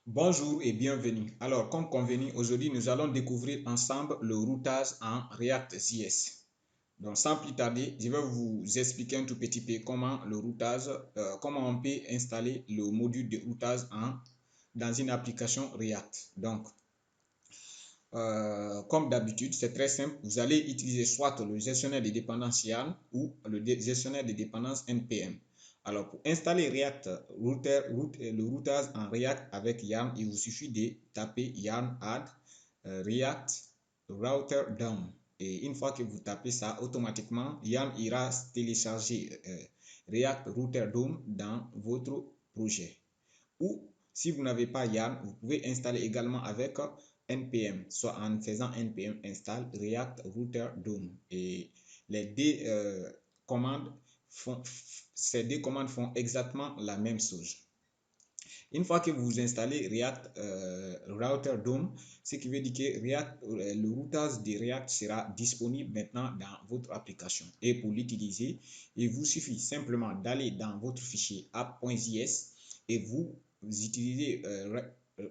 Bonjour et bienvenue. Alors, comme convenu, aujourd'hui, nous allons découvrir ensemble le routage en React.js. Donc, sans plus tarder, je vais vous expliquer un tout petit peu comment le routage, comment on peut installer le module de routage dans une application React. Donc, comme d'habitude, c'est très simple. Vous allez utiliser soit le gestionnaire de dépendances YARN ou le gestionnaire de dépendances NPM. Alors, pour installer React le routage en React avec YARN, il vous suffit de taper YARN add React router DOM. Et une fois que vous tapez ça, automatiquement, YARN ira télécharger React router DOM dans votre projet. Ou si vous n'avez pas YARN, vous pouvez installer également avec NPM, soit en faisant NPM install React Router DOM. Et les deux commandes ces deux commandes font exactement la même chose. Une fois que vous installez React Router DOM, ce qui veut dire que le routage de React sera disponible maintenant dans votre application. Et pour l'utiliser, il vous suffit simplement d'aller dans votre fichier app.js et vous utilisez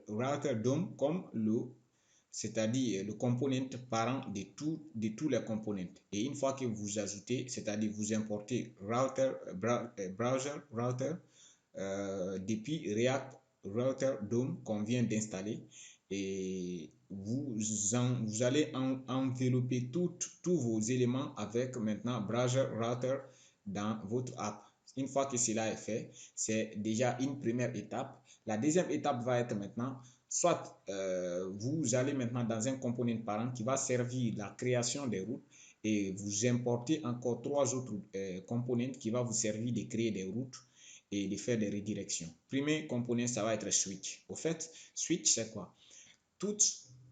Router DOM comme c'est-à-dire le component parent de tous les components. Et une fois que vous ajoutez, c'est-à-dire vous importez browser router depuis React Router DOM qu'on vient d'installer, et vous allez envelopper tous vos éléments avec maintenant browser router dans votre app. Une fois que cela est fait, c'est déjà une première étape. La deuxième étape va être maintenant, soit vous allez maintenant dans un component parent qui va servir la création des routes, et vous importez encore trois autres components qui va vous servir de créer des routes et de faire des redirections. Premier component, ça va être switch. Au fait, switch, c'est quoi? Toutes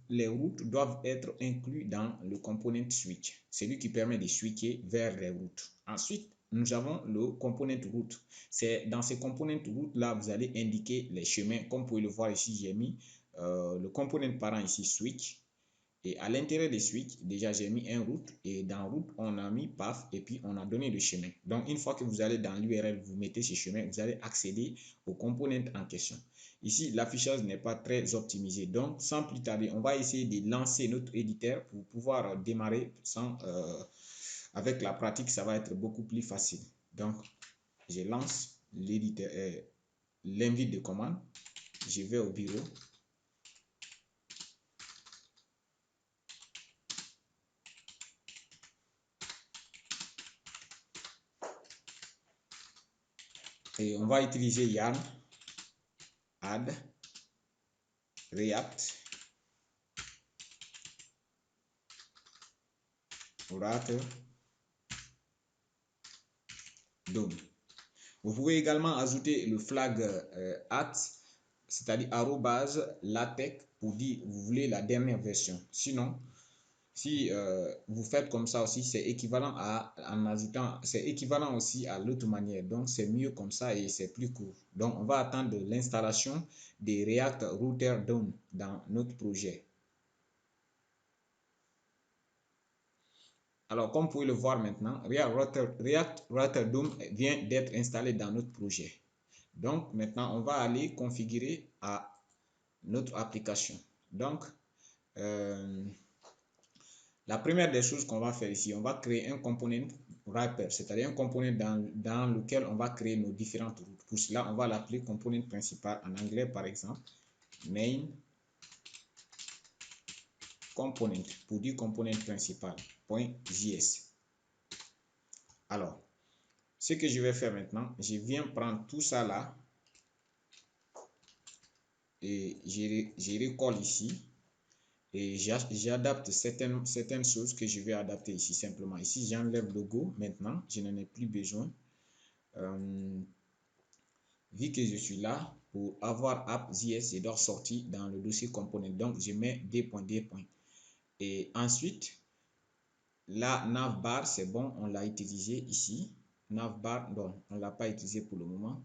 les routes doivent être incluses dans le component switch. C'est lui qui permet de switcher vers les routes. Ensuite, nous avons le component route. C'est dans ce component route là, vous allez indiquer les chemins. Comme vous pouvez le voir ici, j'ai mis le component parent ici switch. Et à l'intérieur des switch, déjà j'ai mis un route, et dans route, on a mis path et puis on a donné le chemin. Donc une fois que vous allez dans l'URL, vous mettez ce chemin, vous allez accéder au component en question. Ici, l'affichage n'est pas très optimisé. Donc sans plus tarder, on va essayer de lancer notre éditeur pour pouvoir démarrer avec la pratique, ça va être beaucoup plus facile. Donc je lance l'éditeur, l'invite de commande, je vais au bureau. Et on va utiliser YARN add React Router DOM. Vous pouvez également ajouter le flag c'est-à-dire @latex pour dire vous voulez la dernière version. Sinon, si vous faites comme ça aussi, c'est équivalent en ajoutant, c'est équivalent aussi à l'autre manière. Donc c'est mieux comme ça et c'est plus court. Donc on va attendre l'installation des React Router DOM dans notre projet. Alors, comme vous pouvez le voir maintenant, React Router DOM vient d'être installé dans notre projet. Donc, maintenant, on va aller configurer à notre application. Donc, la première des choses qu'on va faire ici, on va créer un component wrapper, c'est-à-dire un component dans lequel on va créer nos différentes routes. Pour cela, on va l'appeler component principal en anglais, par exemple, main component, pour dire component principal.js. Alors, ce que je vais faire maintenant, je viens prendre tout ça là et je recolle ici, et j'adapte certaines choses que je vais adapter ici simplement. Ici, j'enlève le logo maintenant, je n'en ai plus besoin. Vu que je suis là, pour avoir app.js, je dois sortir dans le dossier component. Donc, je mets des points. Et ensuite, la navbar, c'est bon, on l'a utilisé ici. Navbar, non, on ne l'a pas utilisé pour le moment.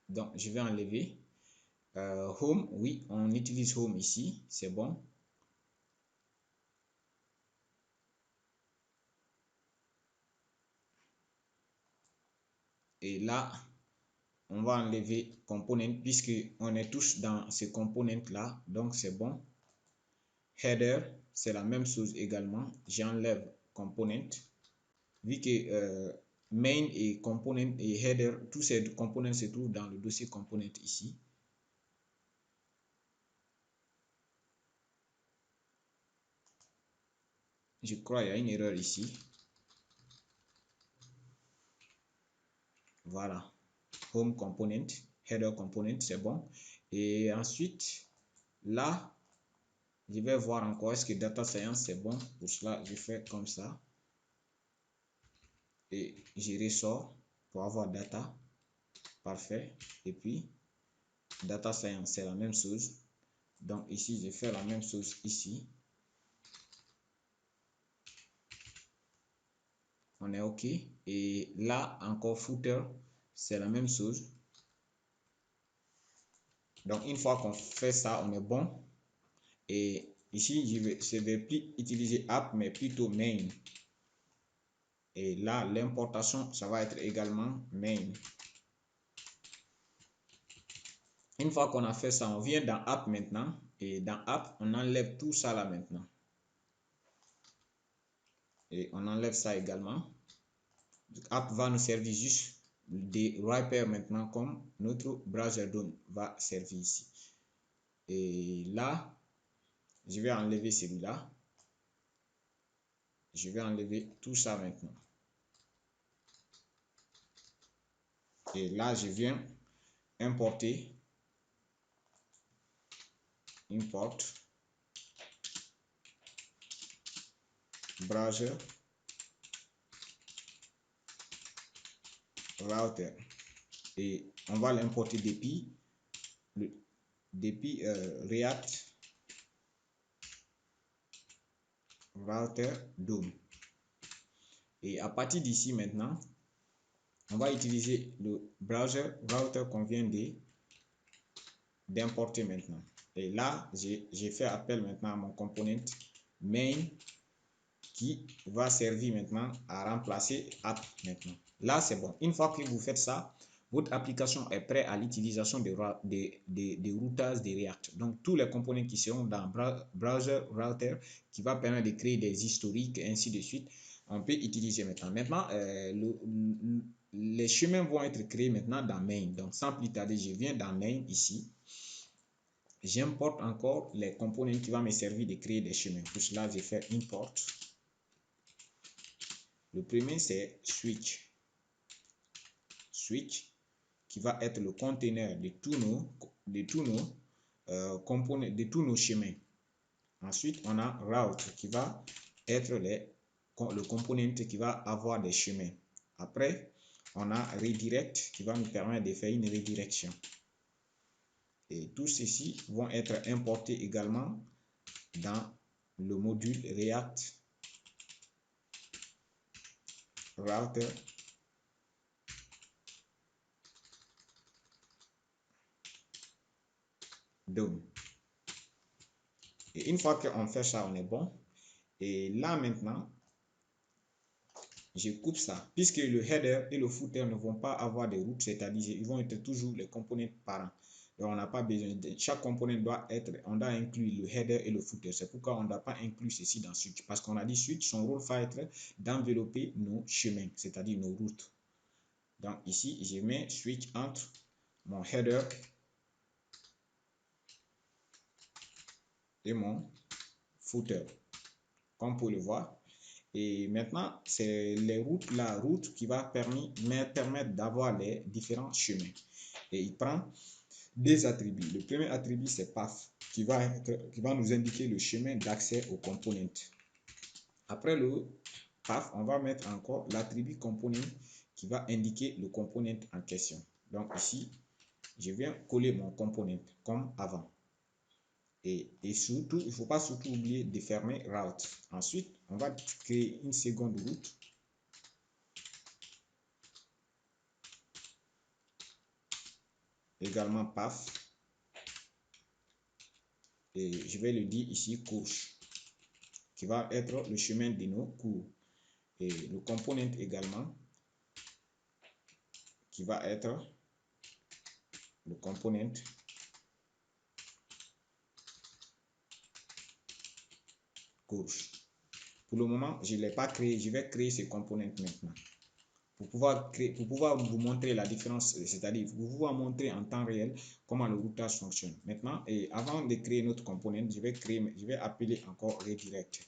Donc, je vais enlever. Home, oui, on utilise Home ici, c'est bon. Et là, on va enlever component puisque on est tous dans ce component là, donc c'est bon. Header, c'est la même chose également, j'enlève component vu que main et component et header, tous ces components se trouvent dans le dossier component ici. Je crois qu'il y a une erreur ici. Voilà, home component, header component, c'est bon. Et ensuite, là, je vais voir encore est-ce que data science c'est bon. Pour cela, je fais comme ça. Et je ressors pour avoir data. Parfait. Et puis, data science, c'est la même chose. Donc ici, je fais la même chose ici. On est OK. Et là, encore footer, c'est la même chose. Donc, une fois qu'on fait ça, on est bon. Et ici, je vais plus utiliser app, mais plutôt main. Et là, l'importation, ça va être également main. Une fois qu'on a fait ça, on vient dans app maintenant. Et dans app, on enlève tout ça là maintenant. Et on enlève ça également. App va nous servir juste des wrappers maintenant comme notre browser DOM va servir ici. Et là, je vais enlever celui-là. Je vais enlever tout ça maintenant. Et là, je viens importer. Import browser router. Et on va l'importer depuis React router DOM. Et à partir d'ici maintenant, on va utiliser le browser router qu'on vient d'importer maintenant. Et là, j'ai fait appel maintenant à mon component main qui va servir maintenant à remplacer app maintenant. Là, c'est bon. Une fois que vous faites ça, votre application est prête à l'utilisation des routages de React. Donc, tous les composants qui seront dans browser router qui va permettre de créer des historiques et ainsi de suite, on peut utiliser maintenant. Maintenant, les chemins vont être créés maintenant dans main. Donc, sans plus tarder, je viens dans main ici. J'importe encore les composants qui vont me servir de créer des chemins. Pour cela, je fais import. Le premier, c'est switch. Switch qui va être le conteneur de tous nos composants, de tous nos chemins. Ensuite, on a route qui va être le component qui va avoir des chemins. Après, on a redirect qui va nous permettre de faire une redirection. Et tous ceci vont être importés également dans le module React Router DOM. Et une fois qu'on fait ça, on est bon. Et là maintenant, je coupe ça. Puisque le header et le footer ne vont pas avoir de routes, c'est-à-dire ils vont être toujours les composants parents. Donc on n'a pas besoin de chaque component on doit inclure le header et le footer. C'est pourquoi on ne doit pas inclure ceci dans switch. Parce qu'on a dit switch, son rôle va être d'envelopper nos chemins, c'est-à-dire nos routes. Donc ici, je mets switch entre mon header et mon footer. Comme vous pouvez le voir. Et maintenant, c'est la route qui va permettre d'avoir les différents chemins. Et il prend des attributs. Le premier attribut, c'est path, qui va nous indiquer le chemin d'accès aux components. Après le path, on va mettre encore l'attribut component qui va indiquer le component en question. Donc ici, je viens coller mon component comme avant. Et surtout, il ne faut pas surtout oublier de fermer route. Ensuite, on va créer une seconde route. Également path. Et je vais le dire ici course, qui va être le chemin de nos cours. Et le component également, qui va être le component course. Pour le moment, je ne l'ai pas créé. Je vais créer ce component maintenant. Pour pouvoir vous montrer la différence, c'est-à-dire pour pouvoir montrer en temps réel comment le routage fonctionne. Maintenant, et avant de créer notre component, je vais appeler encore redirect.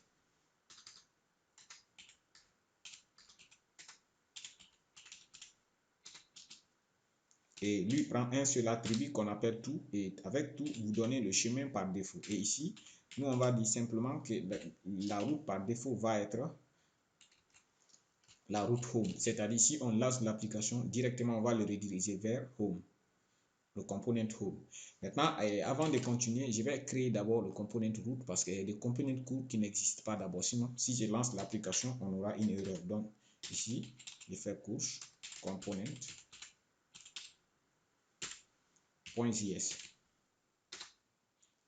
Et lui prend un seul attribut qu'on appelle tout, et avec tout, vous donnez le chemin par défaut. Et ici, nous, on va dire simplement que la route par défaut va être la route home. C'est-à-dire, si on lance l'application, directement, on va le rediriger vers home, le component home. Maintenant, avant de continuer, je vais créer d'abord le component route parce qu'il y a des components courts qui n'existent pas d'abord. Sinon, si je lance l'application, on aura une erreur. Donc, ici, je fais course, component, .js.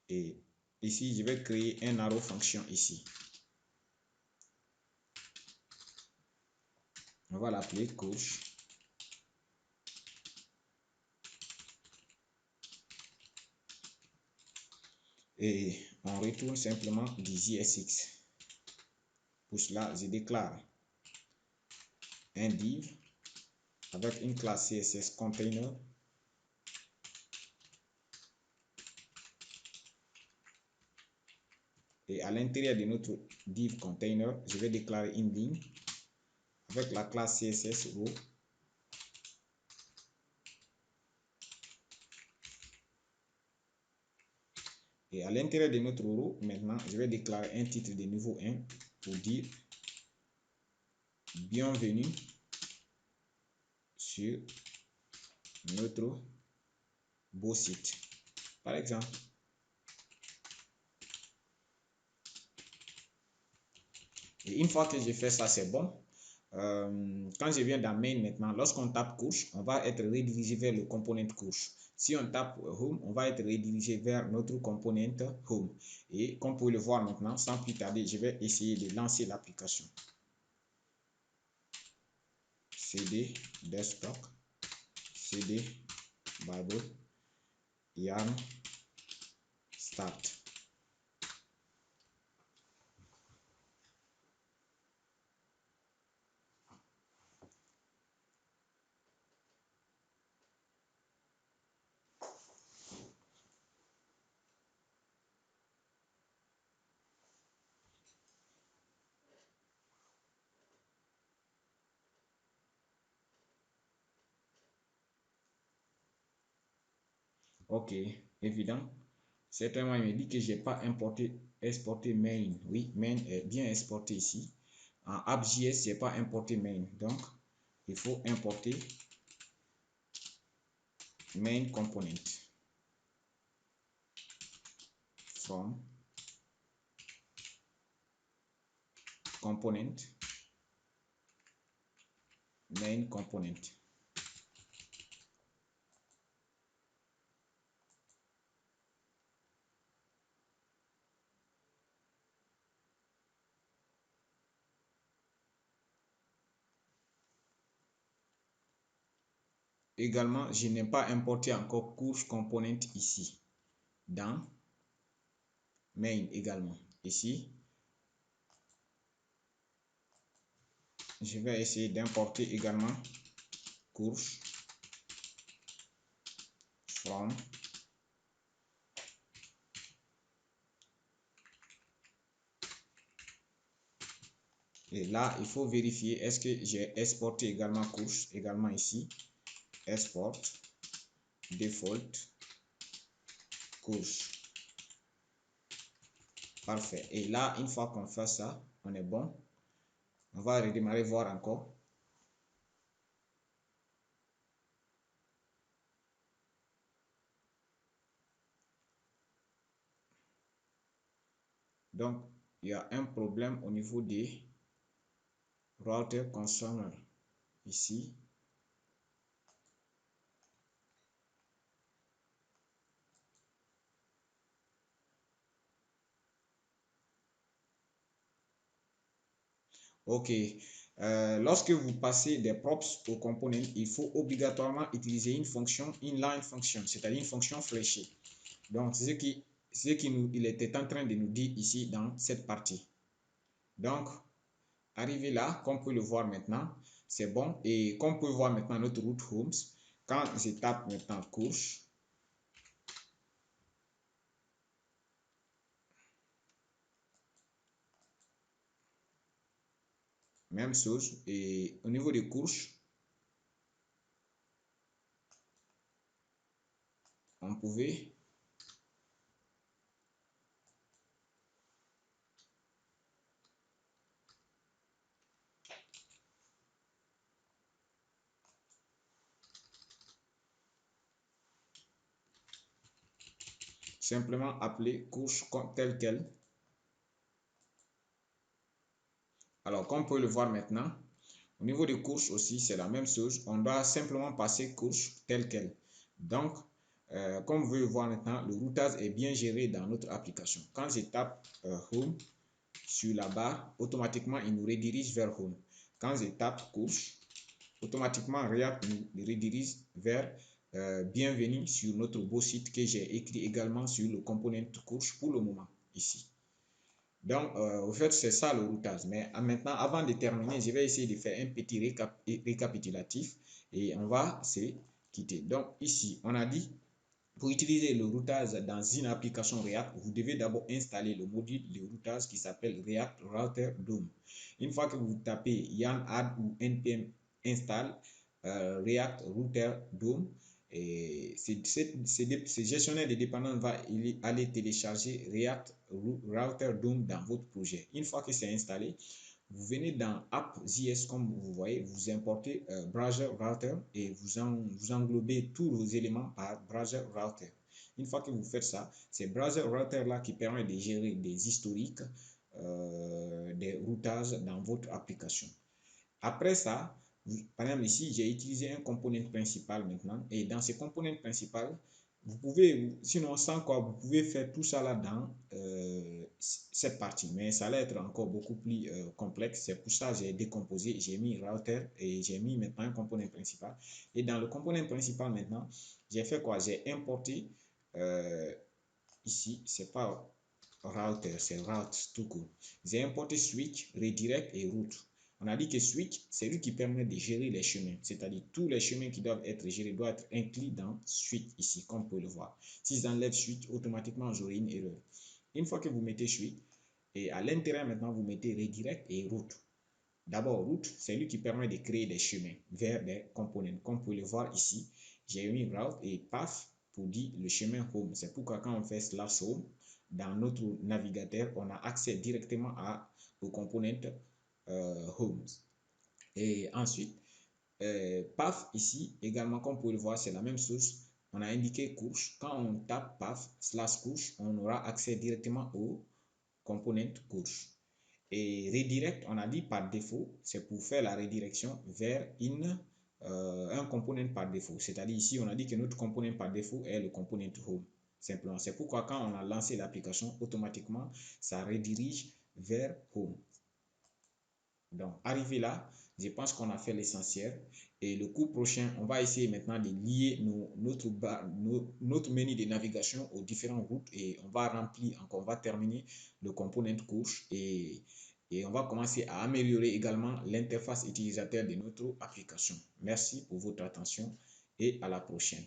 Et ici, je vais créer un arrow function ici. On va l'appeler course. Et on retourne simplement du JSX. Pour cela, je déclare un div avec une classe CSS container. Et à l'intérieur de notre div container, je vais déclarer une ligne avec la classe CSS row. Et à l'intérieur de notre row, maintenant, je vais déclarer un titre de niveau 1 pour dire bienvenue sur notre beau site. Par exemple. Et une fois que j'ai fait ça, c'est bon. Quand je viens dans main maintenant, lorsqu'on tape course, on va être redirigé vers le component course. Si on tape home, on va être redirigé vers notre component home. Et comme vous pouvez le voir maintenant, sans plus tarder, je vais essayer de lancer l'application. cd desktop, cd bible, yarn start. Ok, évident. Certainement, il me dit que j'ai pas exporté main. Oui, main est bien exporté ici. En app.js, j'ai pas importé main. Donc, il faut importer main component from component main component. Également, je n'ai pas importé encore course component ici dans main également. Ici, je vais essayer d'importer également course from et là il faut vérifier est-ce que j'ai exporté également course également ici export default course. Parfait. Et là une fois qu'on fait ça, on est bon. On va redémarrer voir encore. Donc, il y a un problème au niveau des router consumer ici. Ok. Lorsque vous passez des props aux components, il faut obligatoirement utiliser une fonction inline function, c'est-à-dire une fonction fléchée. Donc, c'est ce il était en train de nous dire ici dans cette partie. Donc, arrivé là, comme on peut le voir maintenant, c'est bon. Et comme on peut voir maintenant notre route homes, quand je tape maintenant course, même chose. Et au niveau des courses, on pouvait simplement appeler course telle qu'elle. Alors, comme on peut le voir maintenant, au niveau des courses aussi, c'est la même chose. On doit simplement passer course telle qu'elle. Donc, comme vous pouvez le voir maintenant, le routage est bien géré dans notre application. Quand je tape Home sur la barre, automatiquement, il nous redirige vers Home. Quand je tape course, automatiquement, React nous redirige vers Bienvenue sur notre beau site que j'ai écrit également sur le component course pour le moment ici. Donc, au fait, c'est ça le routage. Mais maintenant, avant de terminer, je vais essayer de faire un petit récapitulatif et on va se quitter. Donc, ici, on a dit, pour utiliser le routage dans une application React, vous devez d'abord installer le module de routage qui s'appelle React Router DOM. Une fois que vous tapez yarn add ou npm install React Router DOM, et ce gestionnaire de dépendance va aller télécharger React Router DOM dans votre projet. Une fois que c'est installé, vous venez dans app.js comme vous voyez, vous importez browser router et vous englobez tous vos éléments par browser router. Une fois que vous faites ça, c'est browser router là qui permet de gérer des historiques, des routages dans votre application. Après ça, par exemple ici, j'ai utilisé un component principal maintenant et dans ce component principal, vous pouvez, sinon sans quoi, vous pouvez faire tout ça là dans cette partie, mais ça va être encore beaucoup plus complexe. C'est pour ça que j'ai décomposé, j'ai mis router et j'ai mis maintenant un component principal. Et dans le component principal maintenant, j'ai fait quoi? J'ai importé ici, c'est pas router, c'est route tout court. J'ai importé switch, redirect et route. On a dit que switch, c'est lui qui permet de gérer les chemins, c'est-à-dire tous les chemins qui doivent être gérés doivent être inclus dans switch ici, comme on peut le voir. Si j'enlève switch, automatiquement j'aurai une erreur. Une fois que vous mettez switch, et à l'intérieur maintenant vous mettez redirect et route. D'abord, route, c'est lui qui permet de créer des chemins vers des composants. Comme vous pouvez le voir ici, j'ai mis route et path pour dire le chemin home. C'est pourquoi quand on fait slash home, dans notre navigateur, on a accès directement aux components homes. Et ensuite, path ici, également, comme vous pouvez le voir, c'est la même chose. On a indiqué course. Quand on tape path slash course, on aura accès directement aux components course. Et redirect, on a dit par défaut, c'est pour faire la redirection vers un component par défaut. C'est-à-dire ici, on a dit que notre component par défaut est le component home. Simplement, c'est pourquoi quand on a lancé l'application, automatiquement, ça redirige vers home. Donc, arrivé là, je pense qu'on a fait l'essentiel. Et le cours prochain, on va essayer maintenant de lier notre menu de navigation aux différentes routes et on va remplir, encore, on va terminer le component course et on va commencer à améliorer également l'interface utilisateur de notre application. Merci pour votre attention et à la prochaine.